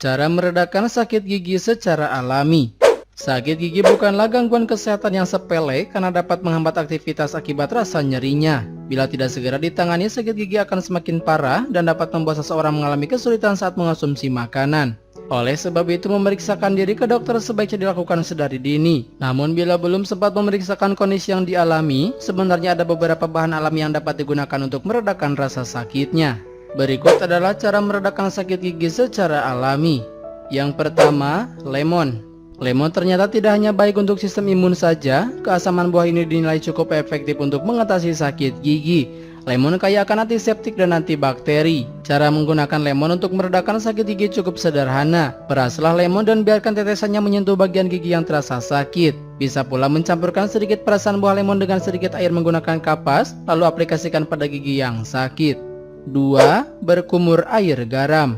Cara meredakan sakit gigi secara alami. Sakit gigi bukanlah gangguan kesehatan yang sepele karena dapat menghambat aktivitas akibat rasa nyerinya. Bila tidak segera ditangani, sakit gigi akan semakin parah dan dapat membuat seseorang mengalami kesulitan saat mengonsumsi makanan. Oleh sebab itu, memeriksakan diri ke dokter sebaiknya dilakukan sedari dini. Namun bila belum sempat memeriksakan kondisi yang dialami, sebenarnya ada beberapa bahan alami yang dapat digunakan untuk meredakan rasa sakitnya. Berikut adalah cara meredakan sakit gigi secara alami. Yang pertama, lemon. Lemon ternyata tidak hanya baik untuk sistem imun saja, keasaman buah ini dinilai cukup efektif untuk mengatasi sakit gigi. Lemon kaya akan antiseptik dan antibakteri. Cara menggunakan lemon untuk meredakan sakit gigi cukup sederhana. Peraslah lemon dan biarkan tetesannya menyentuh bagian gigi yang terasa sakit. Bisa pula mencampurkan sedikit perasan buah lemon dengan sedikit air menggunakan kapas, lalu aplikasikan pada gigi yang sakit. 2. Berkumur air garam.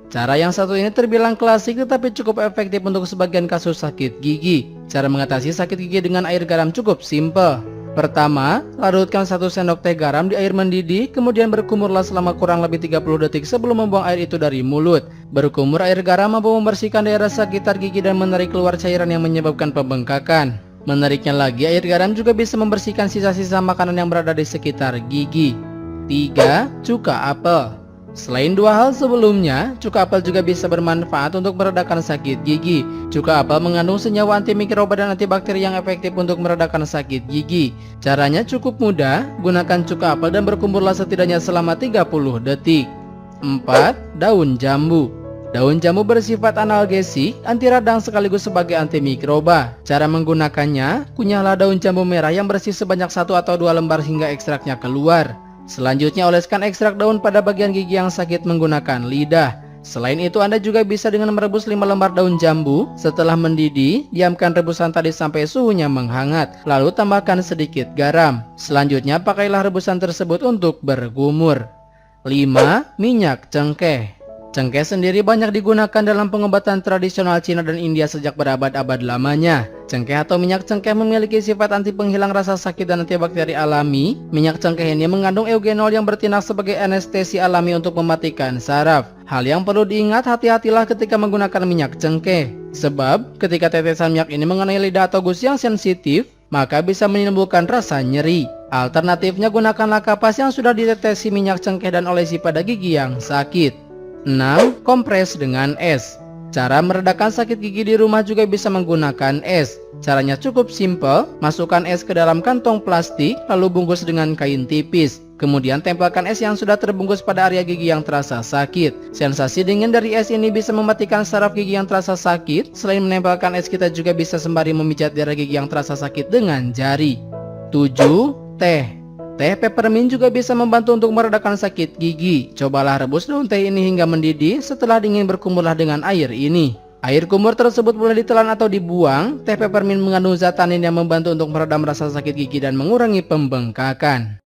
Cara yang satu ini terbilang klasik tetapi cukup efektif untuk sebagian kasus sakit gigi. Cara mengatasi sakit gigi dengan air garam cukup simpel. Pertama, larutkan 1 sendok teh garam di air mendidih, kemudian berkumurlah selama kurang lebih 30 detik sebelum membuang air itu dari mulut. Berkumur air garam mampu membersihkan daerah sekitar gigi dan menarik keluar cairan yang menyebabkan pembengkakan. Menariknya lagi, air garam juga bisa membersihkan sisa-sisa makanan yang berada di sekitar gigi. 3. Cuka apel. Selain dua hal sebelumnya, cuka apel juga bisa bermanfaat untuk meredakan sakit gigi. Cuka apel mengandung senyawa antimikroba dan antibakteri yang efektif untuk meredakan sakit gigi. Caranya cukup mudah, gunakan cuka apel dan berkumurlah setidaknya selama 30 detik. 4. Daun jambu. Daun jambu bersifat analgesik, anti radang sekaligus sebagai antimikroba. Cara menggunakannya, kunyahlah daun jambu merah yang bersih sebanyak 1 atau 2 lembar hingga ekstraknya keluar. Selanjutnya oleskan ekstrak daun pada bagian gigi yang sakit menggunakan lidah. Selain itu, Anda juga bisa dengan merebus 5 lembar daun jambu. Setelah mendidih, diamkan rebusan tadi sampai suhunya menghangat. Lalu tambahkan sedikit garam. Selanjutnya pakailah rebusan tersebut untuk berkumur. 5. Minyak cengkeh. Cengkeh sendiri banyak digunakan dalam pengobatan tradisional Cina dan India sejak berabad-abad lamanya. Cengkeh atau minyak cengkeh memiliki sifat anti penghilang rasa sakit dan antibakteri alami. Minyak cengkeh ini mengandung eugenol yang bertindak sebagai anestesi alami untuk mematikan saraf. Hal yang perlu diingat, hati-hatilah ketika menggunakan minyak cengkeh. Sebab ketika tetesan minyak ini mengenai lidah atau gusi yang sensitif, maka bisa menimbulkan rasa nyeri. Alternatifnya, gunakanlah kapas yang sudah ditetesi minyak cengkeh dan olesi pada gigi yang sakit. 6. Kompres dengan es. Cara meredakan sakit gigi di rumah juga bisa menggunakan es. Caranya cukup simpel, masukkan es ke dalam kantong plastik, lalu bungkus dengan kain tipis. Kemudian tempelkan es yang sudah terbungkus pada area gigi yang terasa sakit. Sensasi dingin dari es ini bisa mematikan saraf gigi yang terasa sakit. Selain menempelkan es, kita juga bisa sembari memijat daerah gigi yang terasa sakit dengan jari. 7. Teh. Teh peppermint juga bisa membantu untuk meredakan sakit gigi. Cobalah rebus daun teh ini hingga mendidih. Setelah dingin, berkumurlah dengan air ini. Air kumur tersebut boleh ditelan atau dibuang. Teh peppermint mengandung zat tanin yang membantu untuk meredam rasa sakit gigi dan mengurangi pembengkakan.